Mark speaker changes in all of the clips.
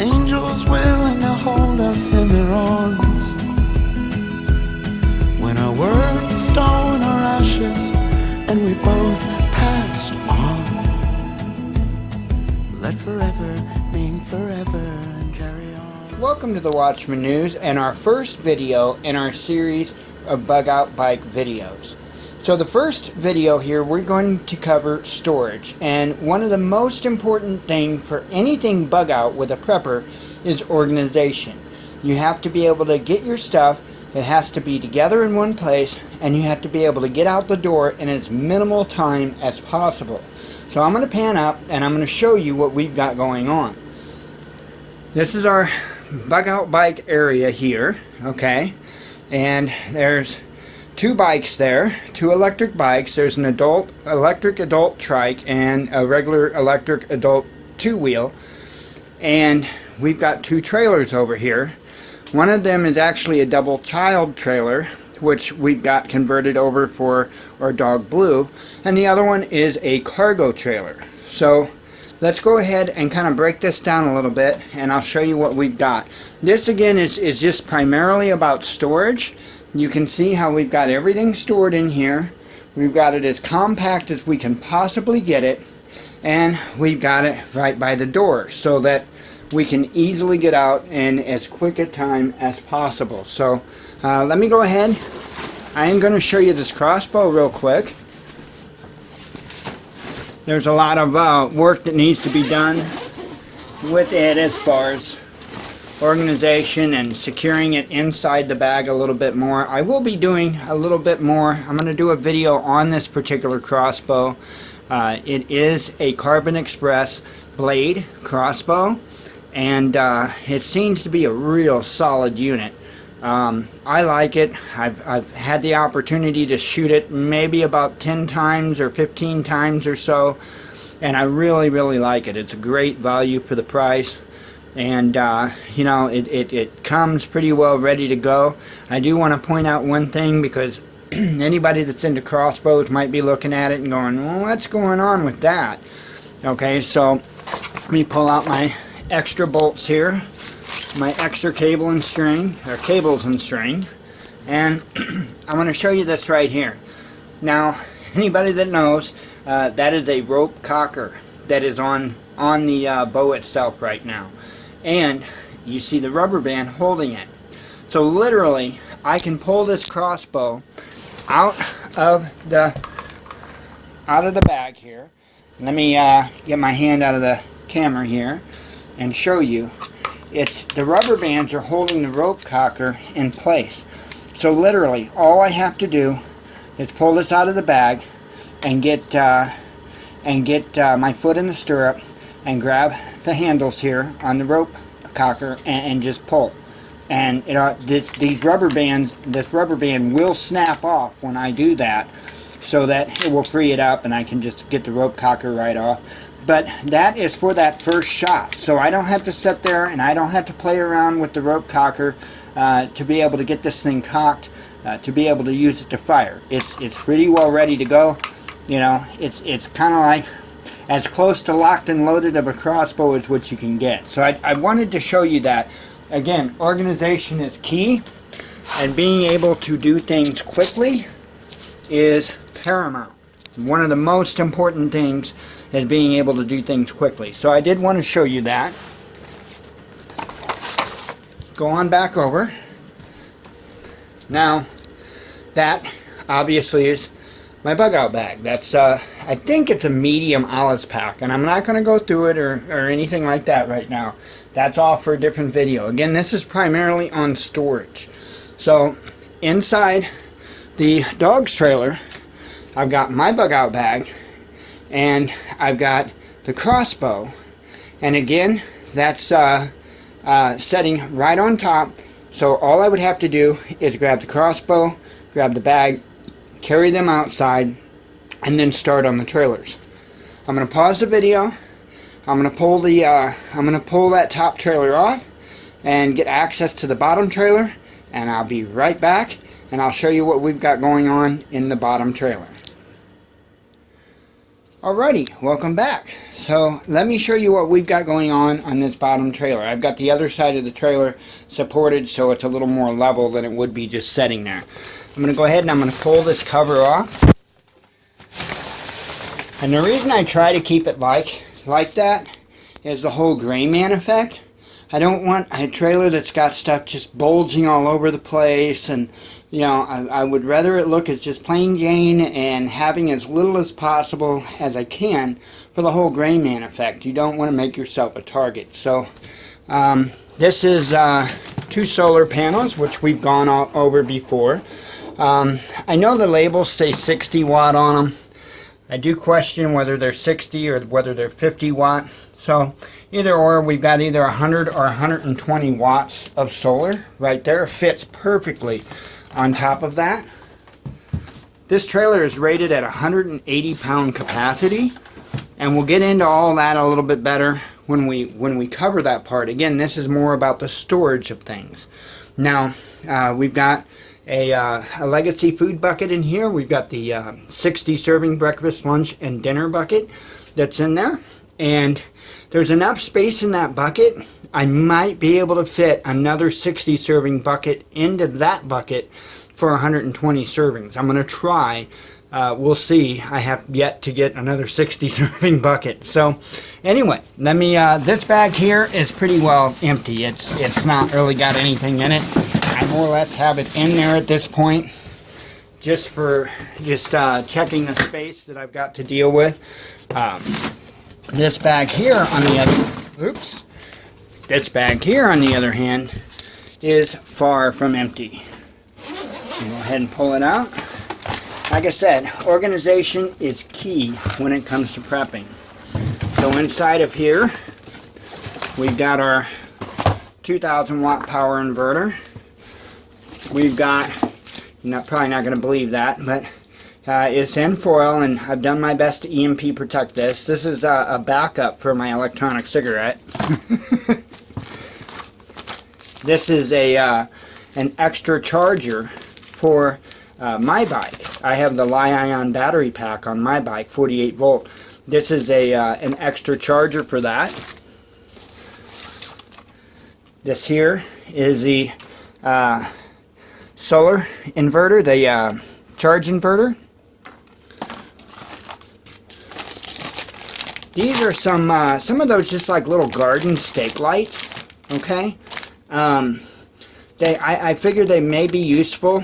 Speaker 1: angels willing to hold us in their arms. When our worth of stone or ashes, and we both passed on. Let forever mean forever and carry on.
Speaker 2: Welcome to the Watchman News and our first video in our series of bug out bike videos. So the first video here, we're going to cover storage, and one of the most important things for anything bug out with a prepper is organization. You have to be able to get your stuff, it has to be together in one place, and you have to be able to get out the door in as minimal time as possible. So I'm going to pan up and I'm going to show you what we've got going on. This is our bug out bike area here, okay, and there's two bikes there, two electric bikes. There's an electric adult trike and a regular electric adult two-wheel, and we've got two trailers over here. One of them is actually a double child trailer, which we've got converted over for our dog Blue, and the other one is a cargo trailer. So let's go ahead and kind of break this down a little bit, and I'll show you what we've got. This again is just primarily about storage. You can see how we've got everything stored in here. We've got it as compact as we can possibly get it, and we've got it right by the door so that we can easily get out in as quick a time as possible. So let me go ahead. I am going to show you this crossbow real quick. There's a lot of work that needs to be done with it as far as organization and securing it inside the bag a little bit more. I will be doing a little bit more. I'm going to do a video on this particular crossbow. It is a Carbon Express blade crossbow, and it seems to be a real solid unit. I like it. I've had the opportunity to shoot it maybe about 10 times or 15 times or so, and I really like it. It's a great value for the price. And you know, it comes pretty well ready to go. I do want to point out one thing, because anybody that's into crossbows might be looking at it and going, well, what's going on with that? Okay, so let me pull out my extra bolts here, my extra cable and string, or cables and string, and I'm going to show you this right here. Now, anybody that knows, that is a rope cocker that is on the bow itself right now. And you see the rubber band holding it. So literally, I can pull this crossbow out of the bag here. Let me get my hand out of the camera here and show you. It's the rubber bands are holding the rope cocker in place. So literally, all I have to do is pull this out of the bag and get my foot in the stirrup and grab the handles here on the rope cocker and just pull, and this rubber band will snap off when I do that, so that it will free it up and I can just get the rope cocker right off. But that is for that first shot, so I don't have to sit there and I don't have to play around with the rope cocker to be able to get this thing cocked, to be able to use it to fire. It's pretty well ready to go. You know, it's kind of like as close to locked and loaded of a crossbow as what you can get. So I wanted to show you that. Again, organization is key, and being able to do things quickly is paramount. One of the most important things is being able to do things quickly. So I did want to show you that. Go on back over. Now, that obviously is my bug out bag. That's I think it's a medium Alice pack, and I'm not going to go through it or anything like that right now. That's all for a different video. Again, this is primarily on storage. So inside the dog's trailer, I've got my bug out bag, and I've got the crossbow, and again, that's setting right on top. So all I would have to do is grab the crossbow, grab the bag, carry them outside, and then start on the trailers. I'm going to pause the video. I'm going to pull that top trailer off and get access to the bottom trailer, and I'll be right back, and I'll show you what we've got going on in the bottom trailer. Alrighty, welcome back. So let me show you what we've got going on this bottom trailer. I've got the other side of the trailer supported so it's a little more level than it would be just sitting there. I'm going to go ahead and I'm going to pull this cover off. And the reason I try to keep it like that is the whole gray man effect. I don't want a trailer that's got stuff just bulging all over the place, and you know, I would rather it look as just plain Jane and having as little as possible as I can for the whole gray man effect. You don't want to make yourself a target. So this is 2 solar panels, which we've gone over before. I know the labels say 60 watt on them. I do question whether they're 60 or whether they're 50 watt. So either or, we've got either 100 or 120 watts of solar right there. Fits perfectly on top of that. This trailer is rated at 180 pound capacity, and we'll get into all that a little bit better when we cover that part. Again, this is more about the storage of things. Now we've got a legacy food bucket in here. We've got the 60 serving breakfast, lunch, and dinner bucket that's in there, and there's enough space in that bucket. I might be able to fit another 60 serving bucket into that bucket for 120 servings. I'm going to try. We'll see. I have yet to get another 60 serving bucket. So anyway, let me, this bag here is pretty well empty. It's not really got anything in it. I more or less have it in there at this point, just checking the space that I've got to deal with. This bag here on the other hand is far from empty. Go ahead and pull it out. Like I said, organization is key when it comes to prepping. So inside of here, we've got our 2000 watt power inverter. We've got, you're probably not going to believe that, but it's in foil, and I've done my best to EMP protect this. This is a backup for my electronic cigarette. This is an extra charger for my bike. I have the Li-ion battery pack on my bike, 48 volt. This is an extra charger for that. This here is the solar inverter, the charge inverter. These are some of those just like little garden stake lights. Okay, I figured they may be useful.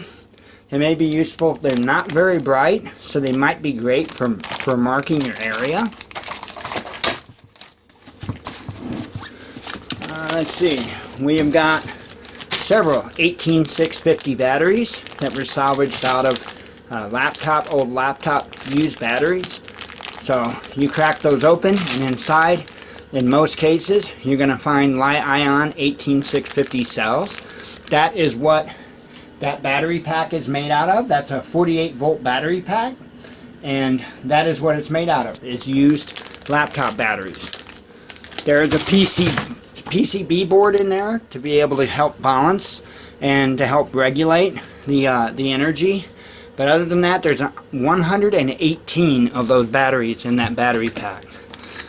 Speaker 2: They may be useful. They're not very bright, so they might be great for marking your area. Let's see. We have got several 18650 batteries that were salvaged out of old laptop used batteries. So you crack those open, and inside, in most cases, you're going to find Li-ion 18650 cells. That is what that battery pack is made out of. That's a 48 volt battery pack, and that is what it's made out of, is used laptop batteries. There's a PCB board in there to be able to help balance and to help regulate the energy. But other than that, there's 118 of those batteries in that battery pack.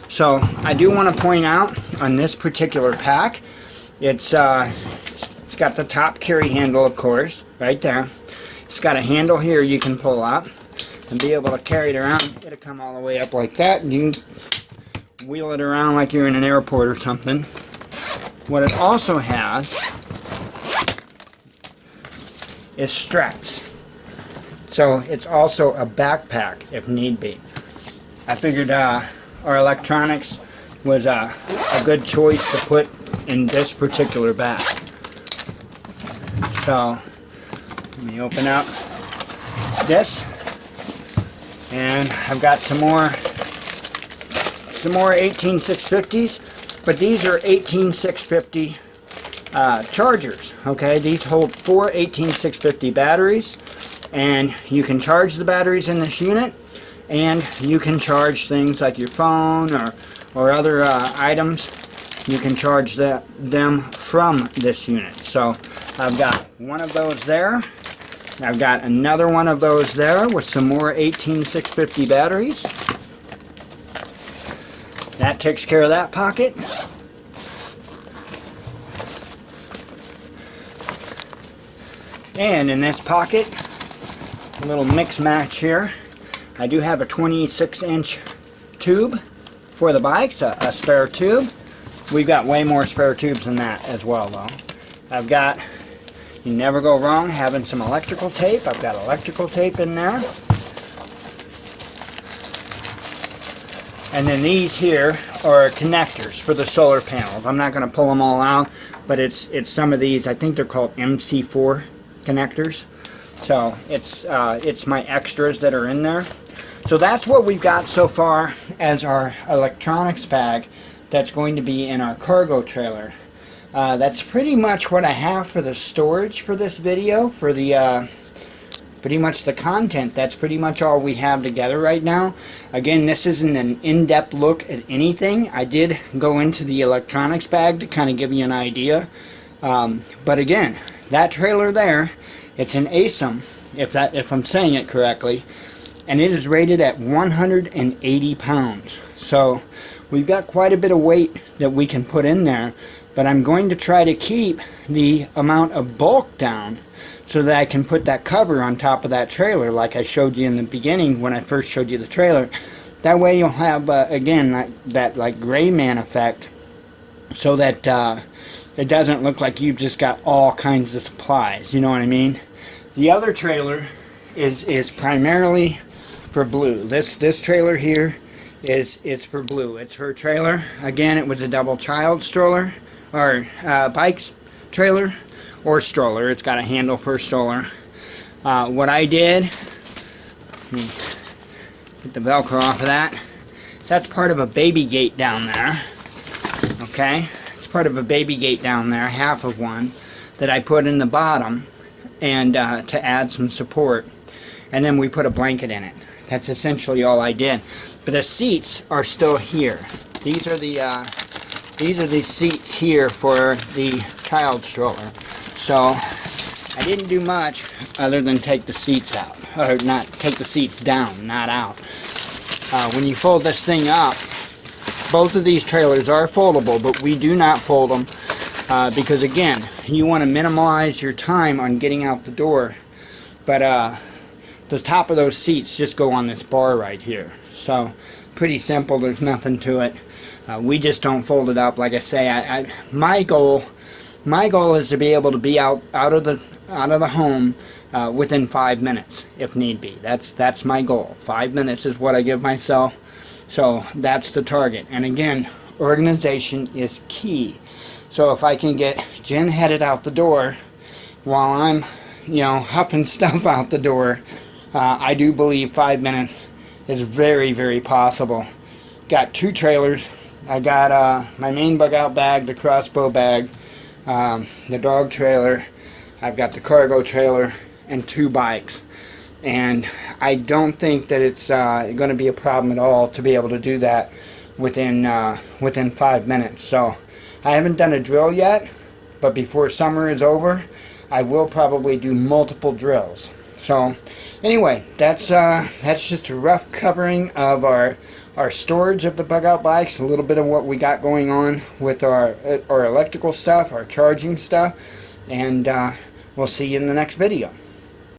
Speaker 2: So I do want to point out on this particular pack, it's got the top carry handle, of course, right there. It's got a handle here you can pull up and be able to carry it around. It'll come all the way up like that, and you can wheel it around like you're in an airport or something. What it also has is straps. So it's also a backpack if need be. I figured our electronics was a good choice to put in this particular bag. So let me open up this, and I've got some more 18650s, but these are 18650 chargers. Okay, these hold 4 18650 batteries. And you can charge the batteries in this unit, and you can charge things like your phone or other items. You can charge them from this unit. So I've got one of those there. I've got another one of those there with some more 18650 batteries. that takes care of that pocket. And in this pocket, a little mix match here. I do have a 26-inch tube for the bikes, a spare tube. We've got way more spare tubes than that as well, though. I've got, you never go wrong having some electrical tape. I've got electrical tape in there. And then these here are connectors for the solar panels. I'm not going to pull them all out, but it's some of these. I think they're called MC4 connectors. So it's my extras that are in there. So that's what we've got so far as our electronics bag that's going to be in our cargo trailer. That's pretty much what I have for the storage for this video, for the pretty much the content. That's pretty much all we have together right now. Again, this isn't an in-depth look at anything. I did go into the electronics bag to kind of give you an idea. But again, that trailer there, it's an ASIM, if I'm saying it correctly, and it is rated at 180 pounds. So we've got quite a bit of weight that we can put in there, but I'm going to try to keep the amount of bulk down so that I can put that cover on top of that trailer like I showed you in the beginning when I first showed you the trailer. That way you'll have, again, that like gray man effect, so that it doesn't look like you've just got all kinds of supplies, you know what I mean? The other trailer is primarily for Blue. This trailer here is for Blue. It's her trailer. Again, it was a double child stroller, or bike trailer, or stroller. It's got a handle for a stroller. What I did, get the Velcro off of that. That's part of a baby gate down there. Okay, it's part of a baby gate down there, half of one, that I put in the bottom, and to add some support. And then we put a blanket in it. That's essentially all I did. But the seats are still here. These are the seats here for the child stroller. So I didn't do much other than take the seats out, or not take the seats down, not out. When you fold this thing up, both of these trailers are foldable, but we do not fold them because, again, you want to minimize your time on getting out the door. But the top of those seats just go on this bar right here. So pretty simple. There's nothing to it. We just don't fold it up. Like I say, my goal is to be able to be out of the home within 5 minutes, if need be. That's my goal. 5 minutes is what I give myself. So that's the target. And again, organization is key. So if I can get Jen headed out the door while I'm, huffing stuff out the door, I do believe 5 minutes is very, very possible. Got two trailers. I got my main bug out bag, the crossbow bag, the dog trailer. I've got the cargo trailer and two bikes. And I don't think that it's going to be a problem at all to be able to do that within 5 minutes. So I haven't done a drill yet, but before summer is over, I will probably do multiple drills. So anyway, that's just a rough covering of our storage of the bug out bikes, a little bit of what we got going on with our electrical stuff, our charging stuff, and we'll see you in the next video.